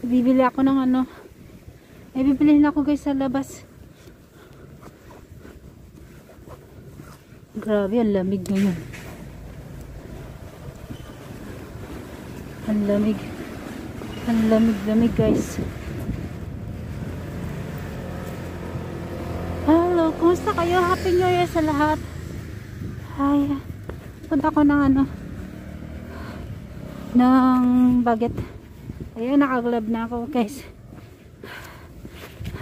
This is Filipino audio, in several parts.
Bibili ako ng ano. Ay, bibili na ako guys sa labas. Grabe, ang lamig ngayon. Ang lamig. Ang lamig guys. Hello, kumusta kayo? Happy New Year sa lahat. Ay, punta ko ng ano, ng Baguette. Ayan, nakaglab na ako guys.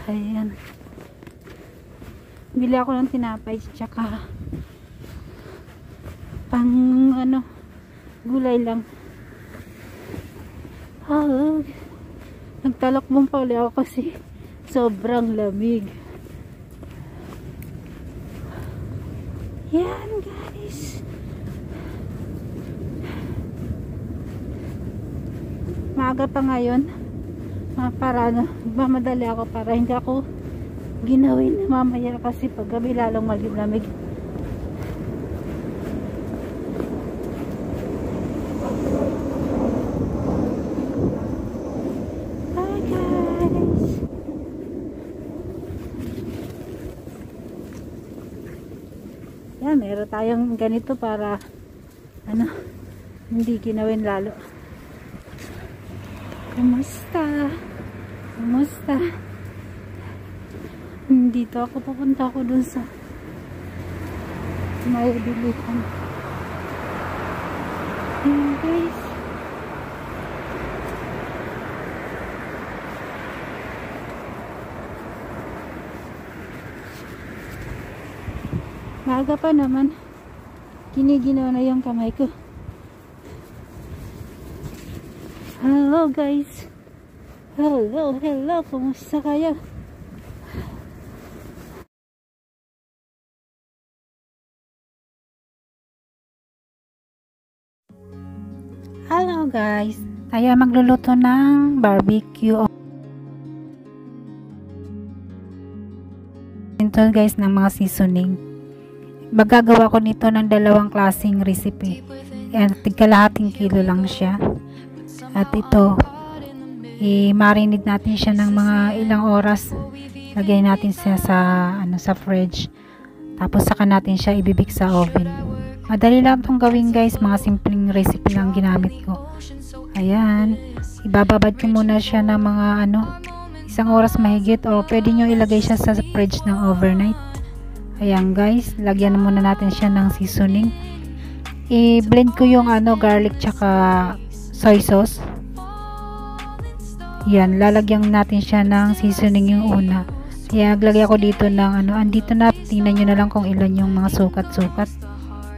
Ayan. Bili ako ng tinapay tsaka pang ano, gulay lang. Nagtalakbong pa ulit ako kasi sobrang lamig. Yan guys. Maaga pa ngayon. Para mamadali ako para hindi ako ginawin mamaya kasi pag gabi lalong malamig. Hi guys. Yan, meron tayong ganito para ano, hindi ginawin lalo. Kumusta? Kumusta? Dito ako pupunta ako dun sa may bilihan. Ayan guys. Maaga pa naman. Giniginaw na yung kamay ko. Hello guys. Hello. Kumusta kayo? Hello guys. Tayo magluluto ng barbecue. Ito guys ng mga seasoning. Magagawa ko nito ng dalawang klaseng recipe. Yan, tigkalahating kilo lang siya. At ito, i-marinate natin siya ng mga ilang oras. Lagay natin siya sa sa fridge. Tapos saka natin siya ibibig sa oven. Madali lang itong gawin guys, mga simpleng recipe lang ginamit ko. Ayan, ibababad ko muna siya ng mga isang oras mahigit, o pwede nyo ilagay siya sa fridge ng overnight. Ayan guys, lagyan muna natin siya ng seasoning. I-blend ko yung garlic tsaka soy sauce. Yan, lalagyan natin siya ng seasoning yung una. Kaya naglagay ako dito ng andito na, tingnan nyo na lang kung ilan yung mga sukat-sukat.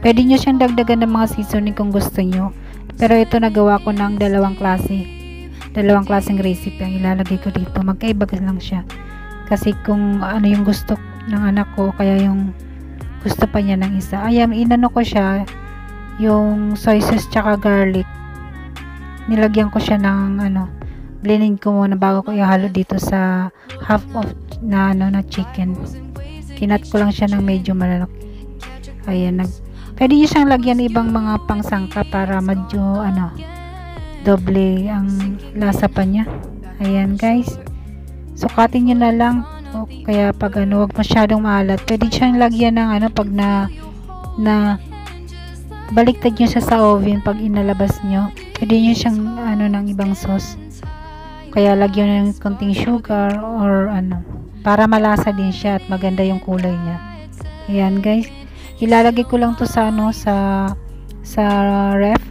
Pwede nyo siyang dagdagan ng mga seasoning kung gusto nyo. Pero ito nagawa ko ng dalawang klaseng recipe ang ilalagay ko dito. Magkaiba lang siya. Kasi kung ano yung gusto ng anak ko, kaya yung gusto pa niya ng isa. Ayan, inano ko siya, yung soy sauce tsaka garlic. Nilagyan ko siya ng blending ko muna bago ko ihalo dito sa half of na chicken. Kinat ko lang siya ng medyo malalaki. Ayan, pwede nyo siyang lagyan ibang mga pangsangka para medyo doble ang lasa pa niya. Ayan guys, sukatin nyo na lang. O kaya pag wag masyadong maalat, pwede siyang lagyan ng pag na baliktad nyo siya sa oven pag inalabas nyo, pwede nyo siyang ng ibang sauce. Kaya lagyan nyo ng konting sugar or para malasa din siya at maganda yung kulay niya. Ayan guys, ilalagay ko lang to sa sa ref.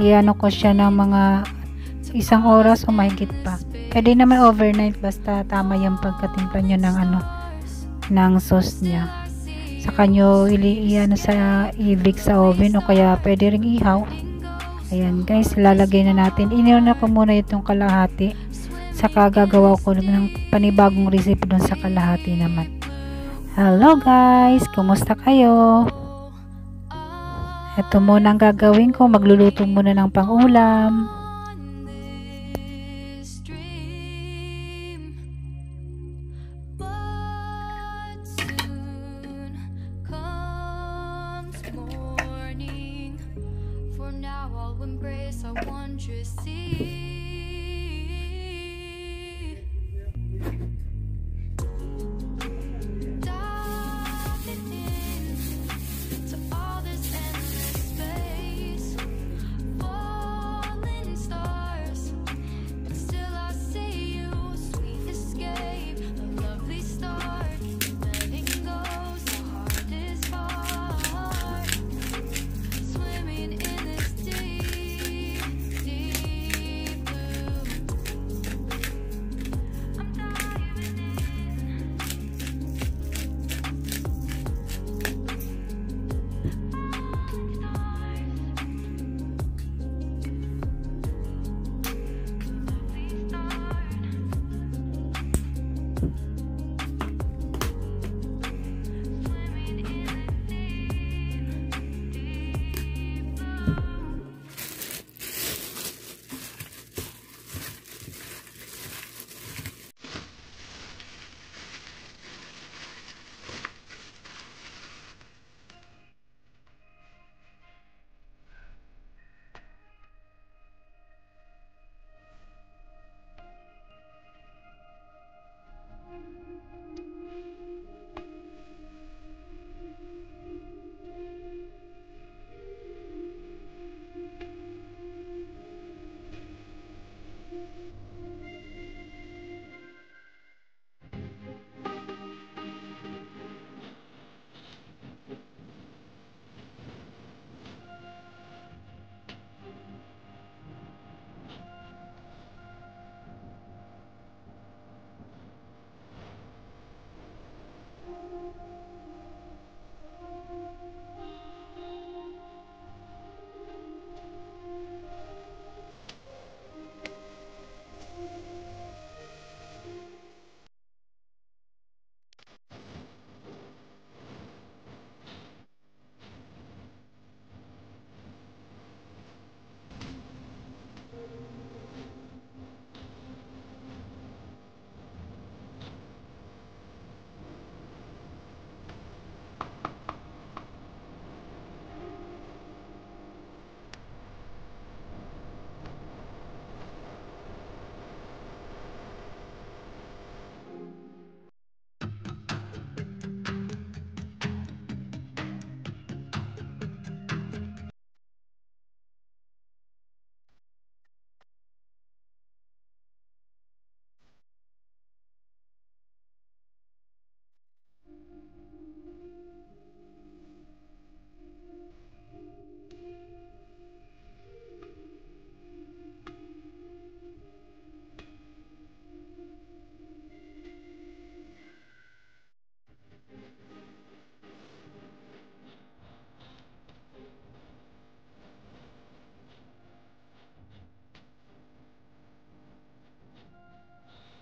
Iano ko siya ng mga isang oras o mahigit pa. Pwede naman overnight, basta tama yung pagkatimpla nyo ng sauce niya. Saka nyo i-bake sa oven o kaya pwede ring ihaw. Ayan guys, ilalagay na natin. Iniwan ko muna itong kalahati. Saka gagawa ko ng panibagong recipe dun sa kalahati naman. Hello guys, kumusta kayo? Ito muna ang gagawin ko. Magluluto muna ng pang-ulam. Embrace our wondrous sea.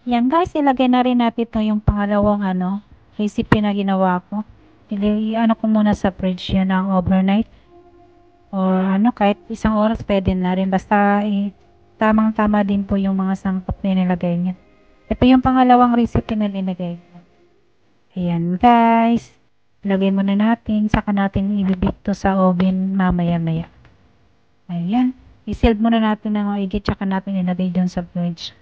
Yan guys, ilagay na rin natin to yung pangalawang recipe na ginawa ko. Ano ko muna sa fridge yan ng overnight. Or kahit isang oras pwede na rin. Basta tamang-tama din po yung mga sangkap na nilagay niya. Ito yung pangalawang recipe na nilagay ko. Ayan guys. Lagay muna natin. Saka natin ibibig to sa oven mamaya-maya. Ayan. I-sealed muna natin ng maigi. Tsaka natin ilagay dun sa fridge.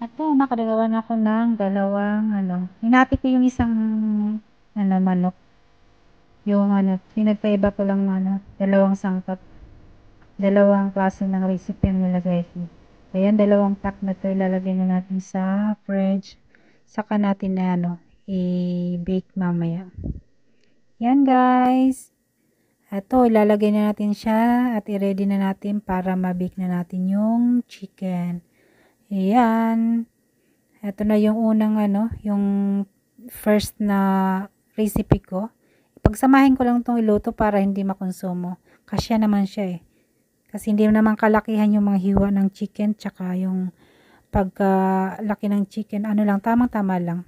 At nakadagawa na ako ng dalawang hinati ko yung isang manok. Yung pinagpaiba ko lang dalawang sangkap. Dalawang klase ng recipe ang nilagay ko. Ayan, dalawang pack na to ilalagay na natin sa fridge. Saka natin na i-bake mamaya. Yan guys. Ito, ilalagay na natin siya at i-ready na natin para ma-bake na natin yung chicken. Ayan. Ito na yung unang yung first na recipe ko. Pagsamahin ko lang itong iluto para hindi makonsumo. Kasya naman siya Kasi hindi naman kalakihan yung mga hiwa ng chicken tsaka yung pagkalaki ng chicken. Lang, tamang-tama lang.